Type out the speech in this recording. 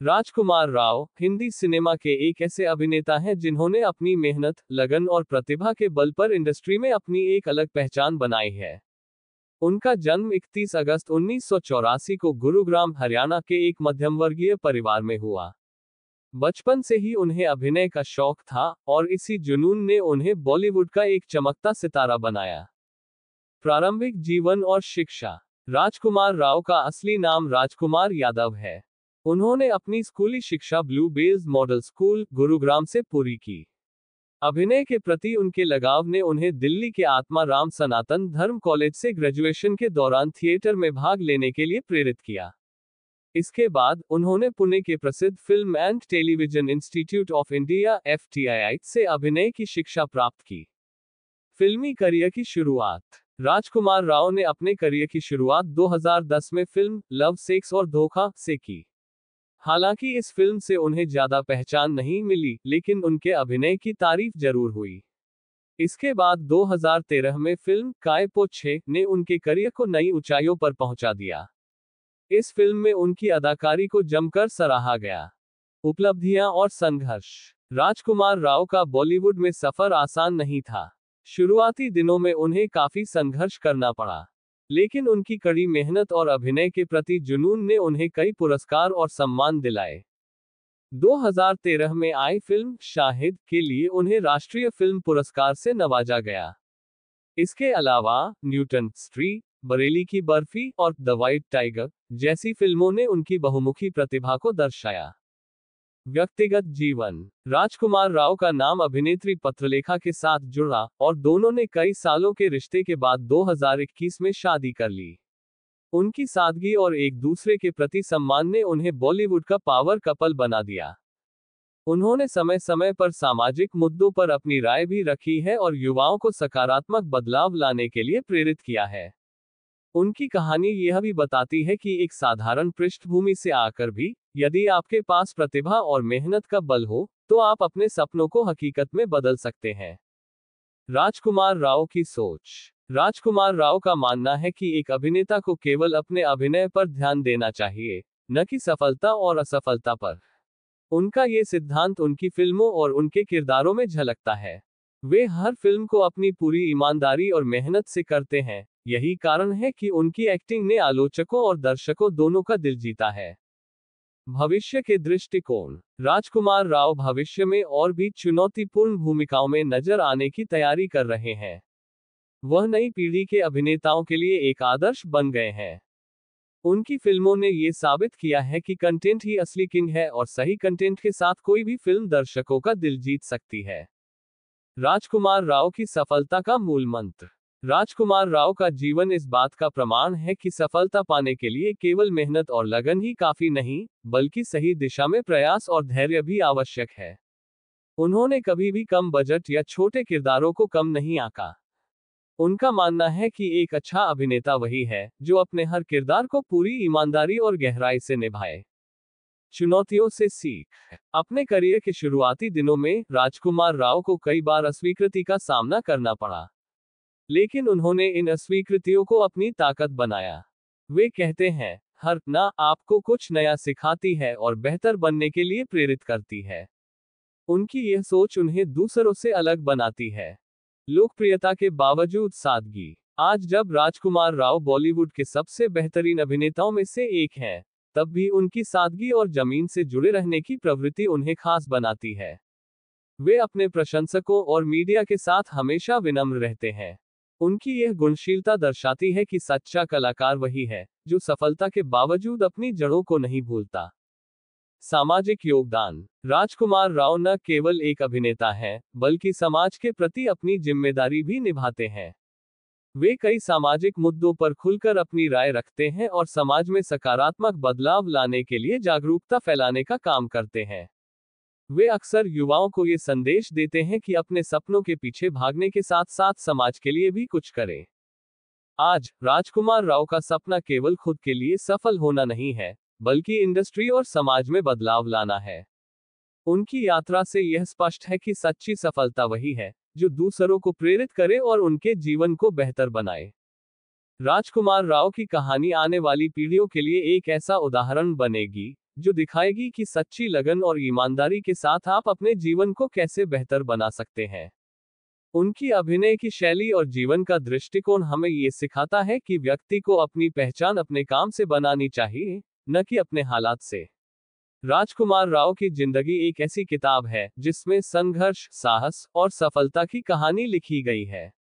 राजकुमार Rao Hindi cinema के एक ऐसे अभिनेता हैं जिन्होंने अपनी मेहनत, लगन और प्रतिभा के बल पर इंडस्ट्री में अपनी एक अलग पहचान बनाई है। उनका जन्म 31 अगस्त 1984 को गुरुग्राम, हरियाणा के एक मध्यमवर्गीय परिवार में हुआ। बचपन से ही उन्हें अभिनय का शौक था और इसी जुनून ने उन्हें बॉलीवुड का एक चमकता सितारा बनाया। प्रारंभिक जीवन और शिक्षा। राजकुमार राव का असली नाम राजकुमार यादव है। उन्होंने अपनी स्कूली शिक्षा Blue Bells Model School, Gurugram से पूरी की। अभिनय के प्रति उनके लगाव ने उन्हें दिल्ली के आत्मा राम सनातन धर्म कॉलेज से ग्रेजुएशन के दौरान थिएटर में भाग लेने के लिए प्रेरित किया। इसके बाद उन्होंने पुणे के प्रसिद्ध film and television institute of India (FTII) से अभिनय की शिक्षा प्राप्त की। फिल्मी करियर की शुरुआत। राजकुमार राव ने अपने करियर की शुरुआत 2010 में फिल्म लव, सेक्स और धोखा से की। हालांकि इस फिल्म से उन्हें ज्यादा पहचान नहीं मिली, लेकिन उनके अभिनय की तारीफ जरूर हुई। इसके बाद 2013 में फिल्म काय पो छे ने उनके करियर को नई ऊंचाइयों पर पहुंचा दिया। इस फिल्म में उनकी अदाकारी को जमकर सराहा गया। उपलब्धियां और संघर्ष। राजकुमार राव का बॉलीवुड में सफर आसान नहीं था। शुरुआती दिनों में उन्हें काफी संघर्ष करना पड़ा, लेकिन उनकी कड़ी मेहनत और अभिनय के प्रति जुनून ने उन्हें कई पुरस्कार और सम्मान दिलाए। 2013 में आई फिल्म शाहिद के लिए उन्हें राष्ट्रीय फिल्म पुरस्कार से नवाजा गया। इसके अलावा न्यूटन स्ट्रीट, बरेली की बर्फी और द व्हाइट टाइगर जैसी फिल्मों ने उनकी बहुमुखी प्रतिभा को दर्शाया। व्यक्तिगत जीवन। राजकुमार राव का नाम अभिनेत्री पत्रलेखा के साथ जुड़ा और दोनों ने कई सालों के रिश्ते के बाद 2021 में शादी कर ली। उनकी सादगी और एक दूसरे के प्रति सम्मान ने उन्हें बॉलीवुड का पावर कपल बना दिया। उन्होंने समय समय पर सामाजिक मुद्दों पर अपनी राय भी रखी है और युवाओं को सकारात्मक बदलाव लाने के लिए प्रेरित किया है। उनकी कहानी यह भी बताती है कि एक साधारण पृष्ठभूमि से आकर भी, यदि आपके पास प्रतिभा और मेहनत का बल हो, तो आप अपने सपनों को हकीकत में बदल सकते हैं। राजकुमार राव की सोच। राजकुमार राव का मानना है कि एक अभिनेता को केवल अपने अभिनय पर ध्यान देना चाहिए, न कि सफलता और असफलता पर। उनका ये सिद्धांत उनकी फिल्मों और उनके किरदारों में झलकता है। वे हर फिल्म को अपनी पूरी ईमानदारी और मेहनत से करते हैं। यही कारण है कि उनकी एक्टिंग ने आलोचकों और दर्शकों दोनों का दिल जीता है। भविष्य के दृष्टिकोण। राजकुमार राव भविष्य में और भी चुनौतीपूर्ण भूमिकाओं में नजर आने की तैयारी कर रहे हैं। वह नई पीढ़ी के अभिनेताओं के लिए एक आदर्श बन गए हैं। उनकी फिल्मों ने ये साबित किया है कि कंटेंट ही असली किंग है और सही कंटेंट के साथ कोई भी फिल्म दर्शकों का दिल जीत सकती है। राजकुमार राव की सफलता का मूल मंत्र। राजकुमार राव का जीवन इस बात का प्रमाण है कि सफलता पाने के लिए केवल मेहनत और लगन ही काफी नहीं, बल्कि सही दिशा में प्रयास और धैर्य भी आवश्यक है। उन्होंने कभी भी कम बजट या छोटे किरदारों को कम नहीं आंका। उनका मानना है कि एक अच्छा अभिनेता वही है जो अपने हर किरदार को पूरी ईमानदारी और गहराई से निभाए। चुनौतियों से सीख। अपने करियर के शुरुआती दिनों में राजकुमार राव को कई बार अस्वीकृति का सामना करना पड़ा, लेकिन उन्होंने इन अस्वीकृतियों को अपनी ताकत बनाया। वे कहते हैं, हर ना आपको कुछ नया सिखाती है और बेहतर बनने के लिए प्रेरित करती है। उनकी यह सोच उन्हें दूसरों से अलग बनाती है। लोकप्रियता के बावजूद सादगी। आज जब राजकुमार राव बॉलीवुड के सबसे बेहतरीन अभिनेताओं में से एक हैं, तब भी उनकी सादगी और जमीन से जुड़े रहने की प्रवृत्ति उन्हें खास बनाती है। वे अपने प्रशंसकों और मीडिया के साथ हमेशा विनम्र रहते हैं। उनकी यह गुणशीलता दर्शाती है कि सच्चा कलाकार वही है जो सफलता के बावजूद अपनी जड़ों को नहीं भूलता। सामाजिक योगदान। राजकुमार राव न केवल एक अभिनेता हैं, बल्कि समाज के प्रति अपनी जिम्मेदारी भी निभाते हैं। वे कई सामाजिक मुद्दों पर खुलकर अपनी राय रखते हैं और समाज में सकारात्मक बदलाव लाने के लिए जागरूकता फैलाने का काम करते हैं। वे अक्सर युवाओं को ये संदेश देते हैं कि अपने सपनों के पीछे भागने के साथ साथ समाज के लिए भी कुछ करें। आज राजकुमार राव का सपना केवल खुद के लिए सफल होना नहीं है, बल्कि इंडस्ट्री और समाज में बदलाव लाना है। उनकी यात्रा से यह स्पष्ट है कि सच्ची सफलता वही है जो दूसरों को प्रेरित करे और उनके जीवन को बेहतर बनाए। राजकुमार राव की कहानी आने वाली पीढ़ियों के लिए एक ऐसा उदाहरण बनेगी जो दिखाएगी कि सच्ची लगन और ईमानदारी के साथ आप अपने जीवन को कैसे बेहतर बना सकते हैं। उनकी अभिनय की शैली और जीवन का दृष्टिकोण हमें ये सिखाता है कि व्यक्ति को अपनी पहचान अपने काम से बनानी चाहिए, न कि अपने हालात से। राजकुमार राव की जिंदगी एक ऐसी किताब है जिसमें संघर्ष, साहस और सफलता की कहानी लिखी गई है।